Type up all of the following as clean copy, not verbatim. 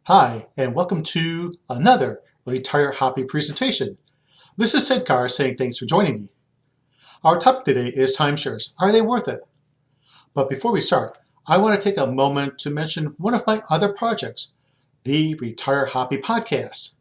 Hi, and welcome to another Retire Happy presentation. This is Ted Carr saying thanks for joining me. Our topic today is timeshares. Are they worth it? But before we start, I want to take a moment to mention one of my other projects, the Retire Happy podcast.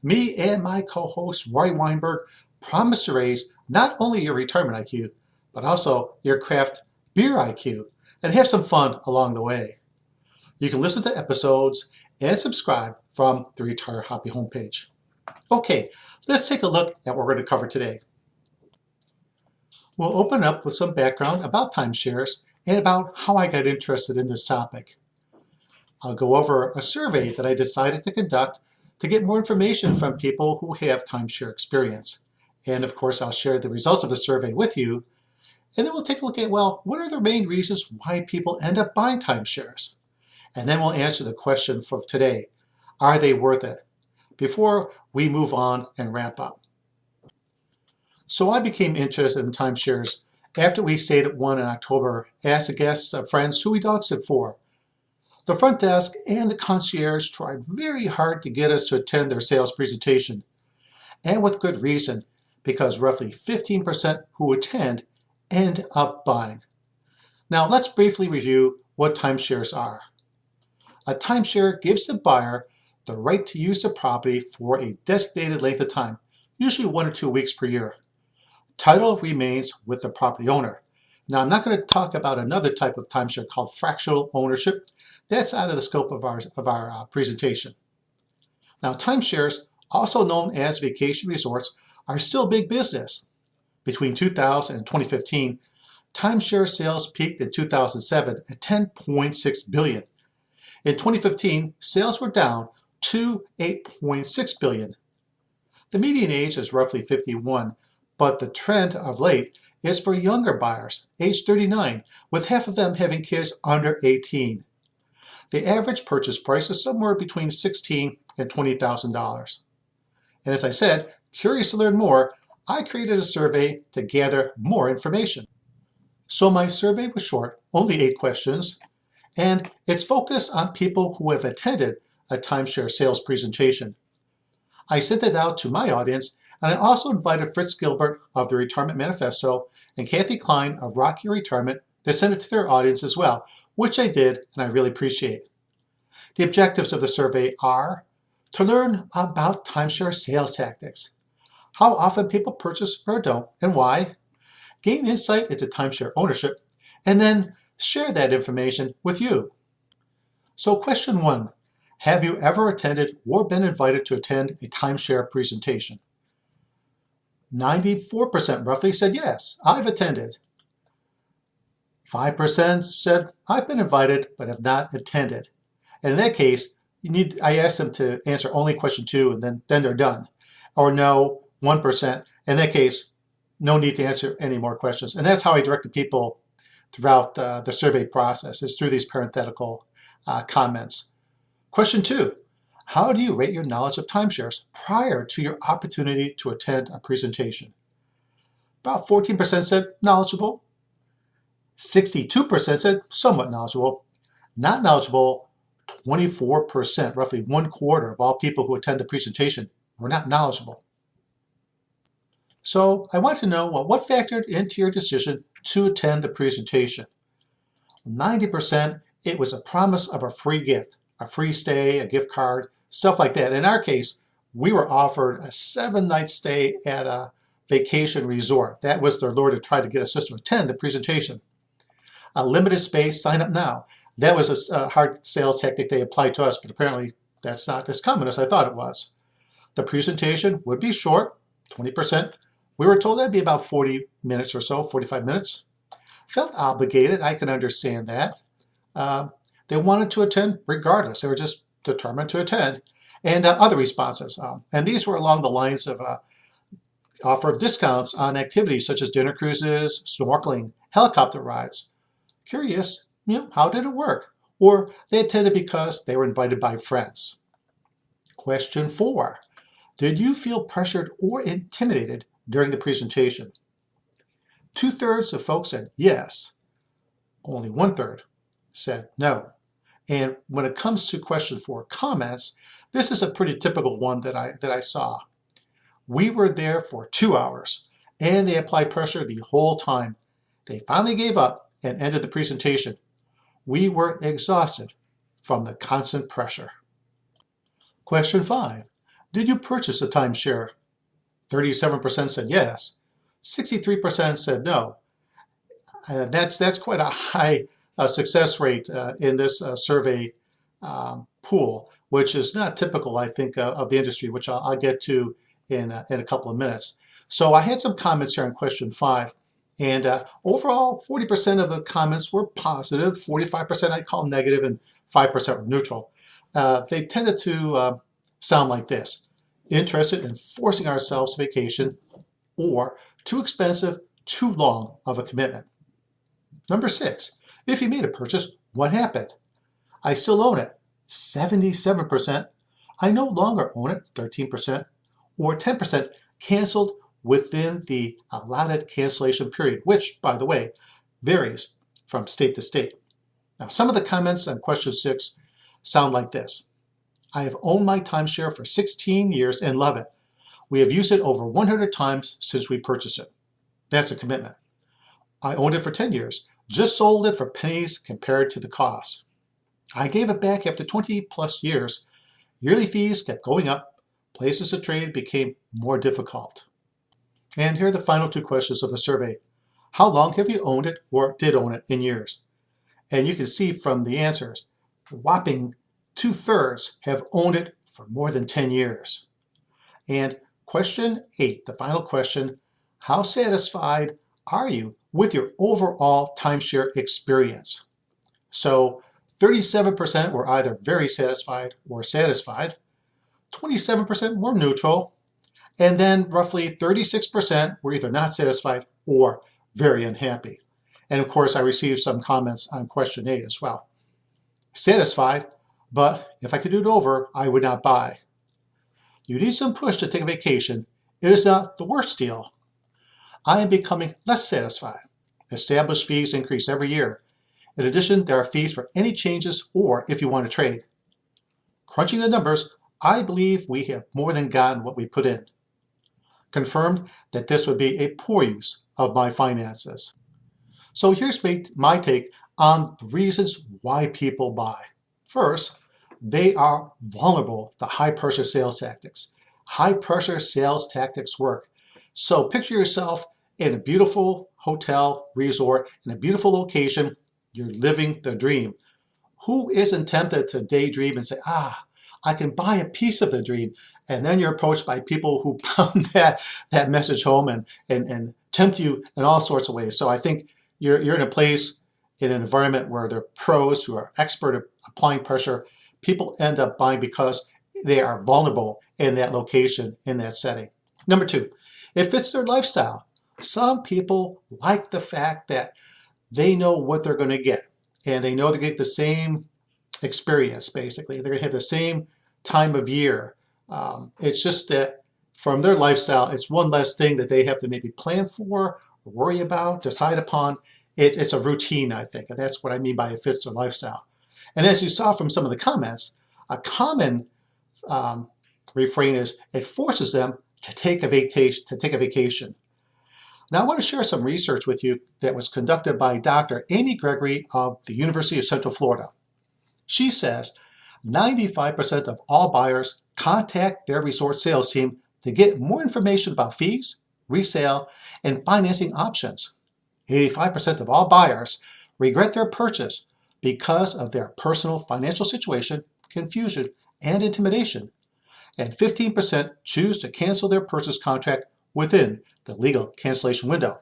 Me and my co-host Roy Weinberg promise to raise not only your retirement IQ, but also your craft beer IQ, and have some fun along the way. You can listen to episodes and subscribe from the Retire Happy homepage. Okay, let's take a look at what we're going to cover today. We'll open up with some background about timeshares and about how I got interested in this topic. I'll go over a survey that I decided to conduct to get more information from people who have timeshare experience. And of course, I'll share the results of the survey with you. And then we'll take a look at, well, what are the main reasons why people end up buying timeshares? And then we'll answer the question for today, are they worth it? Before we move on and wrap up. So I became interested in timeshares after we stayed at one in October, asked the guests of friends who we doxed it for. The front desk and the concierge tried very hard to get us to attend their sales presentation. And with good reason, because roughly 15% who attend end up buying. Now let's briefly review what timeshares are. A timeshare gives the buyer the right to use the property for a designated length of time, usually 1 or 2 weeks per year. Title remains with the property owner. Now, I'm not going to talk about another type of timeshare called fractional ownership. That's out of the scope of our presentation. Now, timeshares, also known as vacation resorts, are still big business. Between 2000 and 2015, timeshare sales peaked in 2007 at $10.6 billion. In 2015, sales were down to $8.6 billion. The median age is roughly 51, but the trend of late is for younger buyers, age 39, with half of them having kids under 18. The average purchase price is somewhere between $16,000 and $20,000. And as I said, curious to learn more, I created a survey to gather more information. So my survey was short, only 8 questions, and it's focused on people who have attended a timeshare sales presentation. I sent it out to my audience, and I also invited Fritz Gilbert of the Retirement Manifesto and Kathy Klein of Rock Your Retirement to send it to their audience as well, which I did, and I really appreciate it. The objectives of the survey are to learn about timeshare sales tactics, how often people purchase or don't, and why, gain insight into timeshare ownership, and then share that information with you. So question 1, have you ever attended or been invited to attend a timeshare presentation? 94% roughly said yes, I've attended. 5% said I've been invited but have not attended. And in that case, I asked them to answer only question 2 and then they're done. Or no, 1%. In that case, no need to answer any more questions. And that's how I directed people throughout the survey process, is through these parenthetical comments. Question 2, how do you rate your knowledge of timeshares prior to your opportunity to attend a presentation? About 14% said knowledgeable. 62% said somewhat knowledgeable. Not knowledgeable, 24%, roughly 1/4 of all people who attend the presentation were not knowledgeable. So I want to know, well, what factored into your decision to attend the presentation? 90%, it was a promise of a free gift, a free stay, a gift card, stuff like that. In our case, we were offered a 7-night stay at a vacation resort. That was their lure to try to get us just to attend the presentation. A limited space, sign up now. That was a hard sales tactic they applied to us, but apparently that's not as common as I thought it was. The presentation would be short, 20%. We were told that'd be about 40 minutes or so, 45 minutes. Felt obligated, I can understand that. They wanted to attend regardless. They were just determined to attend. And other responses. And these were along the lines of offer of discounts on activities such as dinner cruises, snorkeling, helicopter rides. Curious, how did it work? Or they attended because they were invited by friends. Question 4, did you feel pressured or intimidated during the presentation? 2/3 of folks said yes. Only 1/3 said no. And when it comes to question 4 comments, this is a pretty typical one that I saw. We were there for 2 hours and they applied pressure the whole time. They finally gave up and ended the presentation. We were exhausted from the constant pressure. Question 5. Did you purchase a timeshare? 37% said yes. 63% said no. That's quite a high success rate in this survey pool, which is not typical, I think, of the industry, which I'll get to in a couple of minutes. So I had some comments here on question 5. And overall, 40% of the comments were positive, 45% I'd call negative, and 5% were neutral. They tended to sound like this: interested in forcing ourselves to vacation, or too expensive, too long of a commitment. Number 6, if you made a purchase, what happened? I still own it, 77%. I no longer own it, 13%, or 10% canceled within the allotted cancellation period, which, by the way, varies from state to state. Now, some of the comments on question 6 sound like this: I have owned my timeshare for 16 years and love it. We have used it over 100 times since we purchased it. That's a commitment. I owned it for 10 years, just sold it for pennies compared to the cost. I gave it back after 20 plus years. Yearly fees kept going up. Places to trade became more difficult. And here are the final 2 questions of the survey. How long have you owned it or did own it in years? And you can see from the answers, a whopping 2/3 have owned it for more than 10 years. And question 8, the final question, how satisfied are you with your overall timeshare experience? So 37% were either very satisfied or satisfied, 27% were neutral, and then roughly 36% were either not satisfied or very unhappy. And of course, I received some comments on question 8 as well. Satisfied, but if I could do it over, I would not buy. You need some push to take a vacation. It is not the worst deal. I am becoming less satisfied. Established fees increase every year. In addition, there are fees for any changes or if you want to trade. Crunching the numbers, I believe we have more than gotten what we put in. Confirmed that this would be a poor use of my finances. So here's my take on the reasons why people buy. First, they are vulnerable to high-pressure sales tactics. High-pressure sales tactics work. So picture yourself in a beautiful hotel, resort, in a beautiful location. You're living the dream. Who isn't tempted to daydream and say, I can buy a piece of the dream? And then you're approached by people who pound that message home and tempt you in all sorts of ways. So I think you're in a place, in an environment where there are pros who are expert at applying pressure. People end up buying because they are vulnerable in that location, in that setting. Number 2, it fits their lifestyle. Some people like the fact that they know what they're going to get, and they know they're going to get the same experience, basically. They're going to have the same time of year. It's just that from their lifestyle, it's one less thing that they have to maybe plan for, worry about, decide upon. It's a routine, I think, and that's what I mean by it fits their lifestyle. And as you saw from some of the comments, a common refrain is it forces them to take a vacation. Now, I want to share some research with you that was conducted by Dr. Amy Gregory of the University of Central Florida. She says 95% of all buyers contact their resort sales team to get more information about fees, resale, and financing options. 85% of all buyers regret their purchase because of their personal financial situation, confusion, and intimidation. And 15% choose to cancel their purchase contract within the legal cancellation window.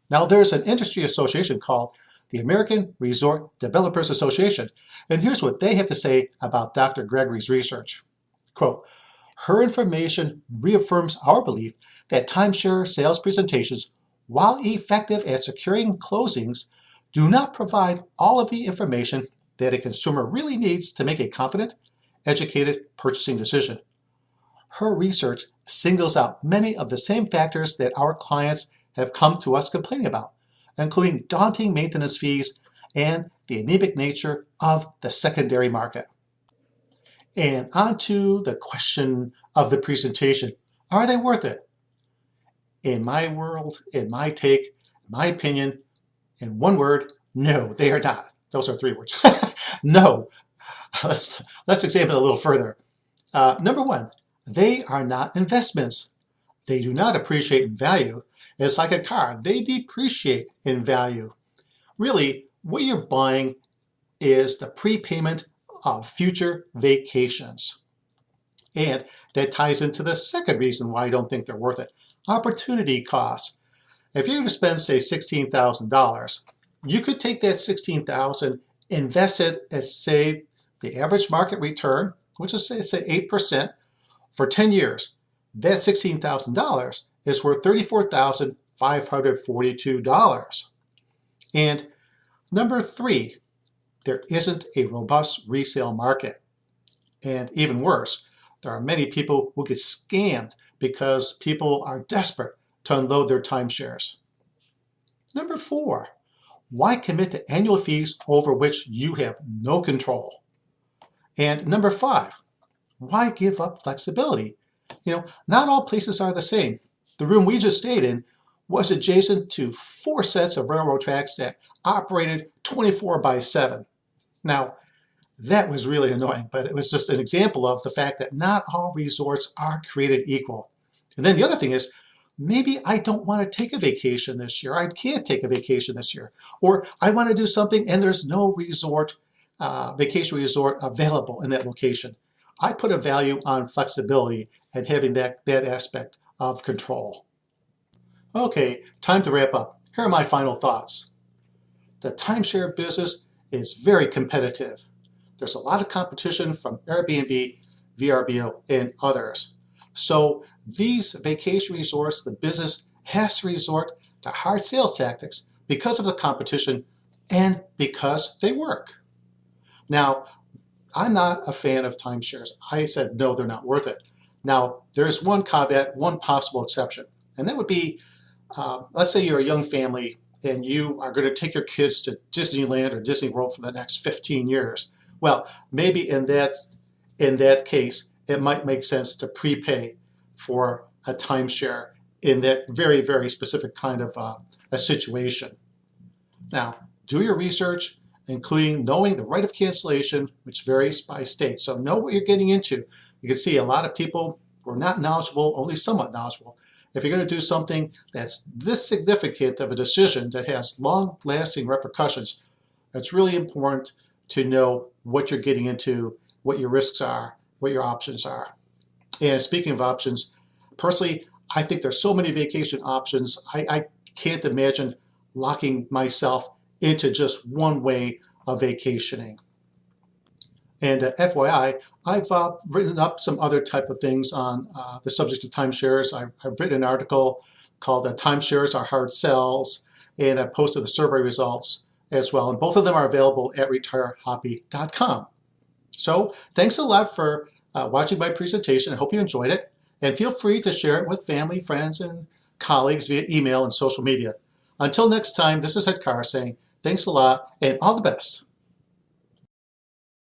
Now, there's an industry association called the American Resort Developers Association, and here's what they have to say about Dr. Gregory's research. Quote, her information reaffirms our belief that timeshare sales presentations, while effective at securing closings, do not provide all of the information that a consumer really needs to make a confident, educated purchasing decision. Her research singles out many of the same factors that our clients have come to us complaining about, including daunting maintenance fees and the anemic nature of the secondary market. And on to the question of the presentation. Are they worth it? In my world, in my take, my opinion, in one word, no, they are not. Those are 3 words. No. Let's examine it a little further. Number 1, they are not investments. They do not appreciate in value. It's like a car. They depreciate in value. Really, what you're buying is the prepayment of future vacations. And that ties into the second reason why I don't think they're worth it. Opportunity costs. If you're going to spend, say, $16,000, you could take that $16,000, invest it at, say, the average market return, which is, say 8%, for 10 years. That $16,000 is worth $34,542. And number 3, there isn't a robust resale market. And even worse, there are many people who get scammed because people are desperate to unload their timeshares. Number 4, why commit to annual fees over which you have no control? And number 5, why give up flexibility? Not all places are the same. The room we just stayed in was adjacent to 4 sets of railroad tracks that operated 24/7. Now, that was really annoying, but it was just an example of the fact that not all resorts are created equal. And then the other thing is, maybe I don't want to take a vacation this year. I can't take a vacation this year. Or I want to do something and there's no vacation resort available in that location. I put a value on flexibility and having that aspect of control. Okay, time to wrap up. Here are my final thoughts. The timeshare business is very competitive. There's a lot of competition from Airbnb, VRBO, and others. So these vacation resorts, the business has to resort to hard sales tactics because of the competition and because they work. Now, I'm not a fan of timeshares. I said, no, they're not worth it. Now, there's one caveat, one possible exception, and that would be, let's say you're a young family and you are going to take your kids to Disneyland or Disney World for the next 15 years. Well, maybe in that case, it might make sense to prepay for a timeshare in that very, very specific kind of a situation. Now, do your research, including knowing the right of cancellation, which varies by state. So know what you're getting into. You can see a lot of people who are not knowledgeable, only somewhat knowledgeable. If you're going to do something that's this significant of a decision that has long-lasting repercussions, it's really important to know what you're getting into, what your risks are, what your options are. And speaking of options, personally, I think there's so many vacation options. I can't imagine locking myself into just one way of vacationing. And FYI, I've written up some other type of things on the subject of timeshares. I've written an article called Timeshares Are Hard Sells, and I posted the survey results as well. And both of them are available at retirehappy.com. So thanks a lot for watching my presentation. I hope you enjoyed it. And feel free to share it with family, friends, and colleagues via email and social media. Until next time, this is Ed Carr saying thanks a lot and all the best.